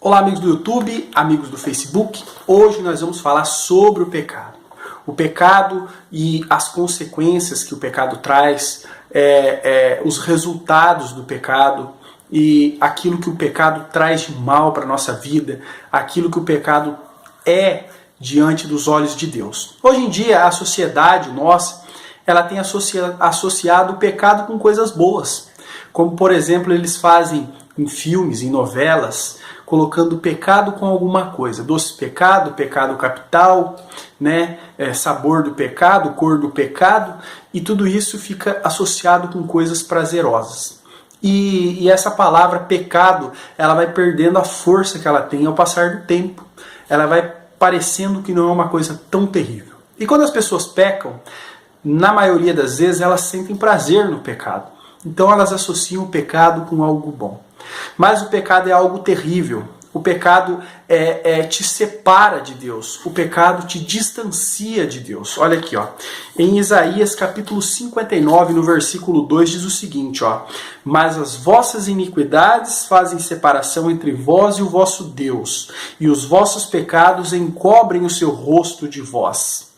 Olá, amigos do YouTube, amigos do Facebook. Hoje nós vamos falar sobre o pecado. O pecado e as consequências que o pecado traz, os resultados do pecado e aquilo que o pecado traz de mal para a nossa vida, aquilo que o pecado é diante dos olhos de Deus. Hoje em dia, a sociedade nossa, ela tem associado o pecado com coisas boas. Como, por exemplo, eles fazem em filmes, em novelas, colocando o pecado com alguma coisa. Doce pecado, pecado capital, né? Sabor do pecado, cor do pecado, e tudo isso fica associado com coisas prazerosas. E essa palavra pecado, ela vai perdendo a força que ela tem ao passar do tempo. Ela vai parecendo que não é uma coisa tão terrível. E quando as pessoas pecam, na maioria das vezes elas sentem prazer no pecado. Então elas associam o pecado com algo bom. Mas o pecado é algo terrível. O pecado te separa de Deus. O pecado te distancia de Deus. Olha aqui, ó. Em Isaías capítulo 59, no versículo 2, diz o seguinte, ó. Mas as vossas iniquidades fazem separação entre vós e o vosso Deus, e os vossos pecados encobrem o seu rosto de vós,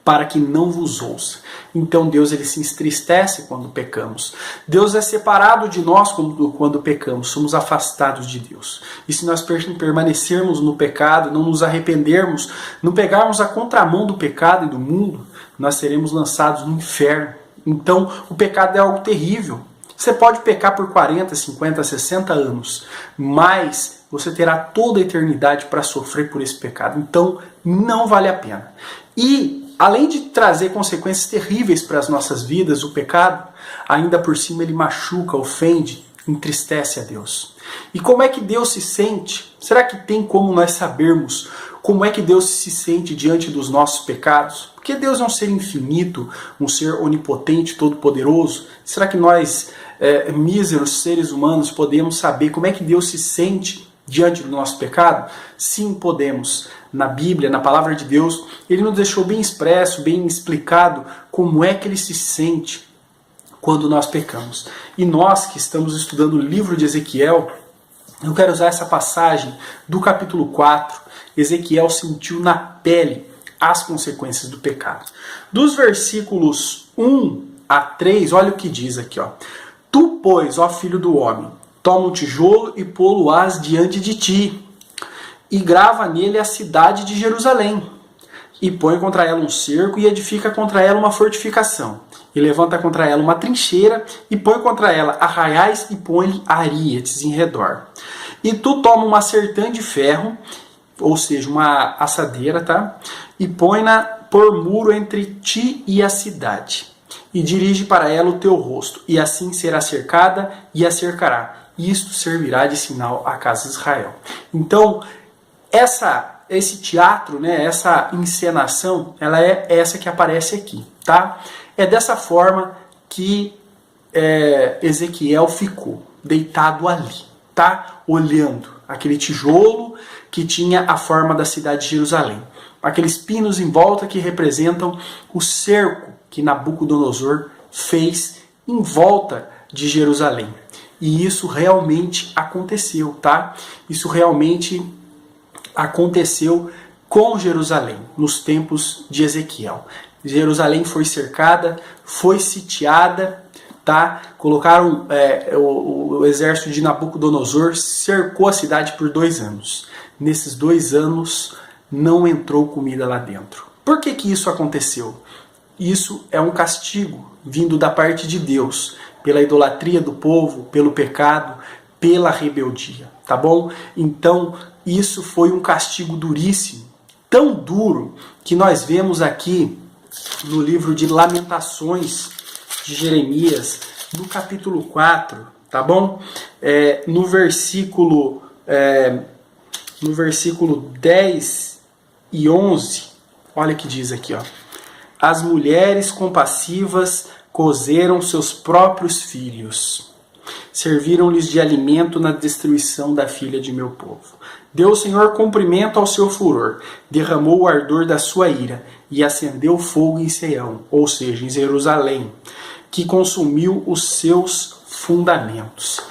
para que não vos ouça. Então Deus ele se entristece quando pecamos. Deus é separado de nós quando pecamos, somos afastados de Deus. E se nós permanecermos no pecado, não nos arrependermos, não pegarmos a contramão do pecado e do mundo, nós seremos lançados no inferno. Então o pecado é algo terrível. Você pode pecar por 40, 50, 60 anos, mas você terá toda a eternidade para sofrer por esse pecado. Então não vale a pena. E além de trazer consequências terríveis para as nossas vidas, o pecado, ainda por cima ele machuca, ofende, entristece a Deus. E como é que Deus se sente? Será que tem como nós sabermos como é que Deus se sente diante dos nossos pecados? Porque Deus é um ser infinito, um ser onipotente, todo-poderoso. Será que nós, míseros seres humanos, podemos saber como é que Deus se sente diante do nosso pecado? Sim, podemos. Na Bíblia, na palavra de Deus, ele nos deixou bem expresso, bem explicado como é que ele se sente quando nós pecamos. E nós que estamos estudando o livro de Ezequiel, eu quero usar essa passagem do capítulo 4. Ezequiel sentiu na pele as consequências do pecado. Dos versículos 1 a 3, olha o que diz aqui, ó. Tu, pois, ó filho do homem, toma um tijolo e pô-lo-ás diante de ti, e grava nele a cidade de Jerusalém, e põe contra ela um cerco, e edifica contra ela uma fortificação, e levanta contra ela uma trincheira, e põe contra ela arraiais, e põe-lhe arietes em redor. E tu toma uma sertã de ferro, ou seja, uma assadeira, tá? E põe-na por muro entre ti e a cidade, e dirige para ela o teu rosto, e assim será cercada, e a cercará. Isto servirá de sinal à casa de Israel. Então, esse teatro, né, essa encenação, ela é essa que aparece aqui, tá? É dessa forma que Ezequiel ficou, deitado ali, tá? Olhando aquele tijolo que tinha a forma da cidade de Jerusalém. Aqueles pinos em volta que representam o cerco que Nabucodonosor fez em volta de Jerusalém. E isso realmente aconteceu, tá? Isso realmente aconteceu com Jerusalém, nos tempos de Ezequiel. Jerusalém foi cercada, foi sitiada, tá? Colocaram o exército de Nabucodonosor, cercou a cidade por 2 anos. Nesses 2 anos não entrou comida lá dentro. Por que que isso aconteceu? Isso é um castigo vindo da parte de Deus, pela idolatria do povo, pelo pecado, pela rebeldia, tá bom? Então, isso foi um castigo duríssimo, tão duro que nós vemos aqui no livro de Lamentações de Jeremias, no capítulo 4, tá bom? No versículo 10 e 11, olha o que diz aqui, ó. As mulheres compassivas cozeram seus próprios filhos, serviram-lhes de alimento na destruição da filha de meu povo. Deu o Senhor cumprimento ao seu furor, derramou o ardor da sua ira e acendeu fogo em Sião, ou seja, em Jerusalém, que consumiu os seus fundamentos.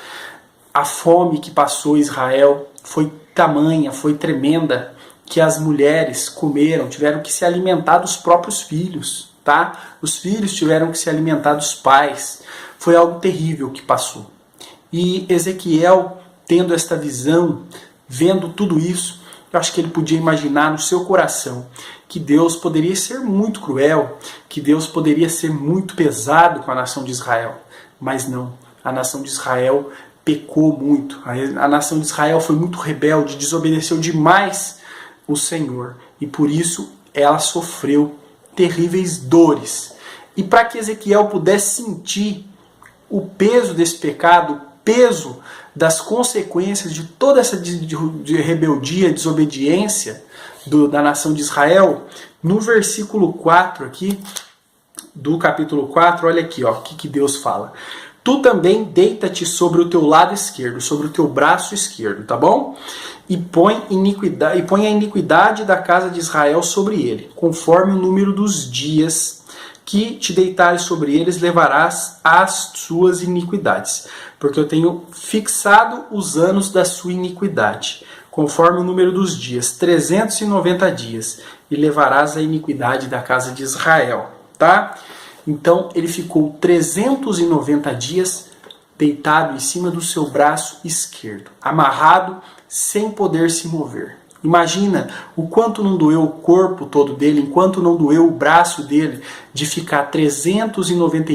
A fome que passou Israel, foi tamanha, foi tremenda, que as mulheres comeram, tiveram que se alimentar dos próprios filhos, tá? Os filhos tiveram que se alimentar dos pais. Foi algo terrível que passou. E Ezequiel, tendo esta visão, vendo tudo isso, eu acho que ele podia imaginar no seu coração que Deus poderia ser muito cruel, que Deus poderia ser muito pesado com a nação de Israel. Mas não, a nação de Israel pecou muito. A nação de Israel foi muito rebelde, desobedeceu demais o Senhor. E por isso ela sofreu terríveis dores. E para que Ezequiel pudesse sentir o peso desse pecado, o peso das consequências de toda essa de rebeldia, desobediência da nação de Israel, no versículo 4 aqui, do capítulo 4, olha aqui, ó, o que Deus fala. Tu também deita-te sobre o teu lado esquerdo, sobre o teu braço esquerdo, tá bom? E põe a iniquidade da casa de Israel sobre ele, conforme o número dos dias que te deitares sobre eles, levarás as suas iniquidades. Porque eu tenho fixado os anos da sua iniquidade, conforme o número dos dias, 390 dias, e levarás a iniquidade da casa de Israel, tá? Então ele ficou 390 dias deitado em cima do seu braço esquerdo, amarrado, sem poder se mover. Imagina o quanto não doeu o corpo todo dele, enquanto não doeu o braço dele, de ficar 390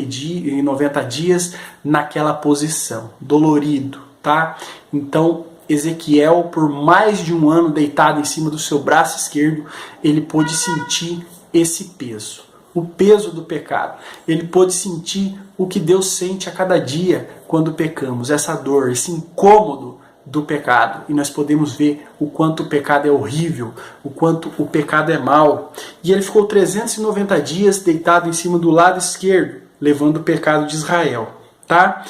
dias naquela posição, dolorido, tá? Então Ezequiel, por mais de um ano deitado em cima do seu braço esquerdo, ele pôde sentir esse peso. O peso do pecado. Ele pôde sentir o que Deus sente a cada dia quando pecamos, essa dor, esse incômodo do pecado. E nós podemos ver o quanto o pecado é horrível, o quanto o pecado é mau. E ele ficou 390 dias deitado em cima do lado esquerdo, levando o pecado de Israel, tá?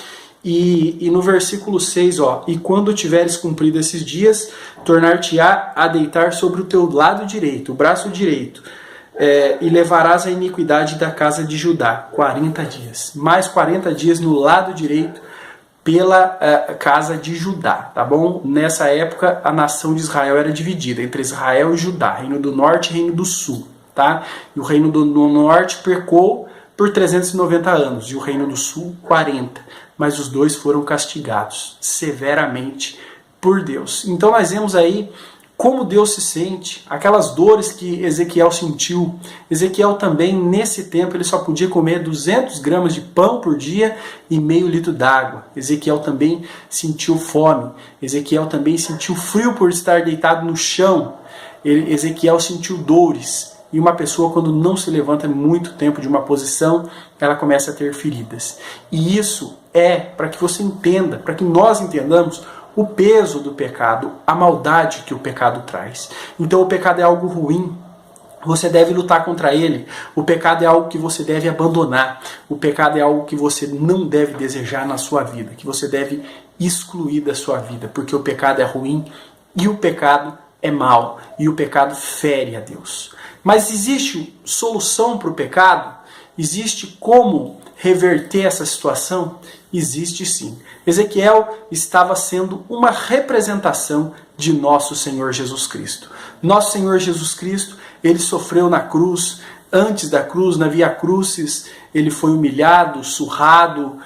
E no versículo 6, ó, e quando tiveres cumprido esses dias, tornar-te-á a deitar sobre o teu lado direito, o braço direito, e levarás a iniquidade da casa de Judá, 40 dias. Mais 40 dias no lado direito pela casa de Judá, tá bom? Nessa época a nação de Israel era dividida entre Israel e Judá, reino do norte e reino do sul, tá? E o reino do norte pecou por 390 anos e o reino do sul 40, mas os dois foram castigados severamente por Deus. Então nós vemos aí como Deus se sente, aquelas dores que Ezequiel sentiu. Ezequiel também, nesse tempo, ele só podia comer 200 gramas de pão por dia e meio litro d'água. Ezequiel também sentiu fome. Ezequiel também sentiu frio por estar deitado no chão. Ezequiel sentiu dores. E uma pessoa, quando não se levanta muito tempo de uma posição, ela começa a ter feridas. E isso é para que você entenda, para que nós entendamos o peso do pecado, a maldade que o pecado traz. Então o pecado é algo ruim, você deve lutar contra ele. O pecado é algo que você deve abandonar. O pecado é algo que você não deve desejar na sua vida, que você deve excluir da sua vida, porque o pecado é ruim e o pecado é mau, e o pecado fere a Deus. Mas existe solução para o pecado? Existe como reverter essa situação? Existe sim. Ezequiel estava sendo uma representação de nosso Senhor Jesus Cristo. Nosso Senhor Jesus Cristo, ele sofreu na cruz. Antes da cruz, na Via Crucis, ele foi humilhado, surrado,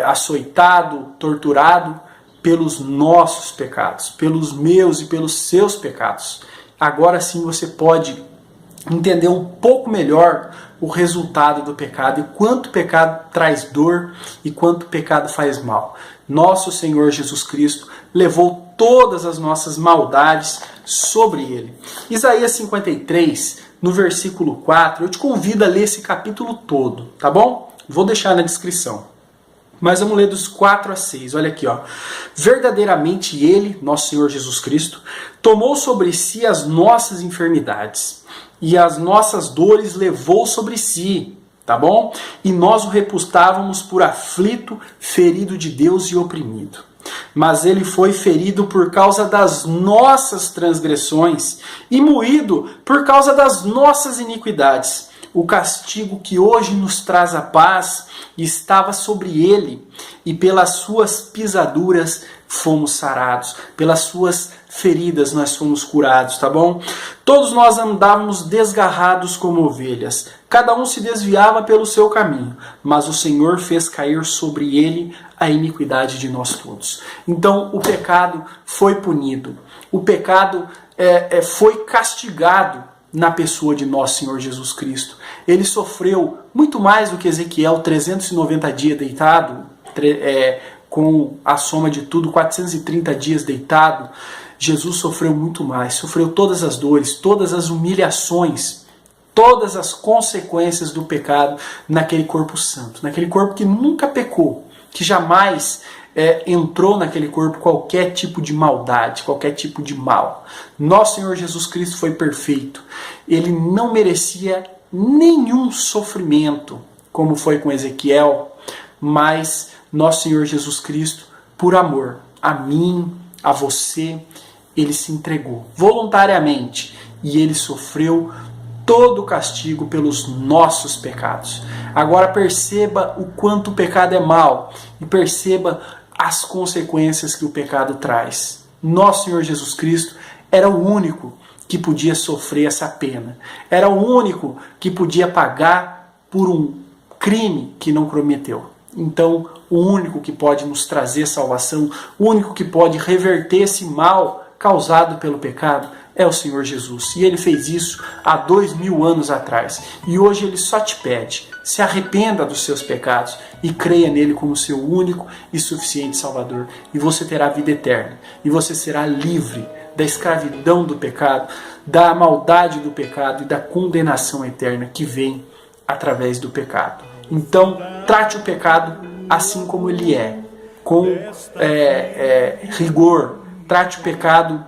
açoitado, torturado pelos nossos pecados, pelos meus e pelos seus pecados. Agora sim você pode entender um pouco melhor o resultado do pecado e quanto o pecado traz dor e quanto o pecado faz mal. Nosso Senhor Jesus Cristo levou todas as nossas maldades sobre ele. Isaías 53, no versículo 4, eu te convido a ler esse capítulo todo, tá bom? Vou deixar na descrição. Mas vamos ler dos 4 a 6, olha aqui, ó. Verdadeiramente ele, nosso Senhor Jesus Cristo, tomou sobre si as nossas enfermidades e as nossas dores levou sobre si, tá bom? E nós o reputávamos por aflito, ferido de Deus e oprimido. Mas ele foi ferido por causa das nossas transgressões e moído por causa das nossas iniquidades. O castigo que hoje nos traz a paz estava sobre ele, e pelas suas pisaduras fomos sarados, pelas suas feridas nós fomos curados, tá bom? Todos nós andávamos desgarrados como ovelhas, cada um se desviava pelo seu caminho, mas o Senhor fez cair sobre ele a iniquidade de nós todos. Então o pecado foi punido, o pecado foi castigado na pessoa de nosso Senhor Jesus Cristo. Ele sofreu muito mais do que Ezequiel, 390 dias deitado, com a soma de tudo, 430 dias deitado. Jesus sofreu muito mais, sofreu todas as dores, todas as humilhações, todas as consequências do pecado naquele corpo santo, naquele corpo que nunca pecou, que jamais entrou naquele corpo qualquer tipo de maldade, qualquer tipo de mal. Nosso Senhor Jesus Cristo foi perfeito. Ele não merecia nenhum sofrimento, como foi com Ezequiel, mas nosso Senhor Jesus Cristo, por amor a mim, a você, ele se entregou voluntariamente e ele sofreu todo o castigo pelos nossos pecados. Agora perceba o quanto o pecado é mau e perceba as consequências que o pecado traz. Nosso Senhor Jesus Cristo era o único que podia sofrer essa pena. Era o único que podia pagar por um crime que não cometeu. Então, o único que pode nos trazer salvação, o único que pode reverter esse mal causado pelo pecado é o Senhor Jesus. E Ele fez isso há 2000 anos atrás. E hoje Ele só te pede, se arrependa dos seus pecados e creia nele como seu único e suficiente Salvador. E você terá vida eterna. E você será livre da escravidão do pecado, da maldade do pecado e da condenação eterna que vem através do pecado. Então, trate o pecado assim como ele é, com rigor. Trate o pecado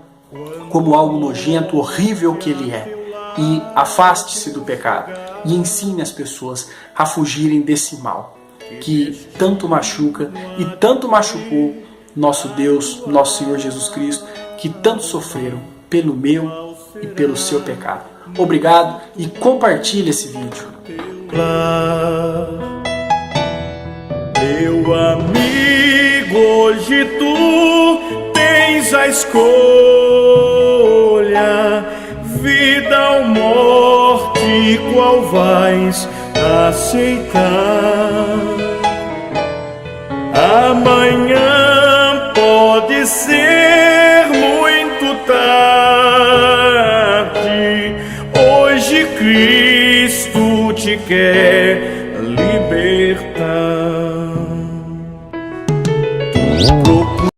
como algo nojento, horrível que ele é. E afaste-se do pecado. E ensine as pessoas a fugirem desse mal que tanto machuca e tanto machucou nosso Deus, nosso Senhor Jesus Cristo, que tanto sofreram pelo meu e pelo seu pecado. Obrigado e compartilhe esse vídeo. Meu amigo, hoje tu tens a escolha, vida ou morte, qual vais aceitar? Amanhã pode ser muito tarde, hoje Cristo te quer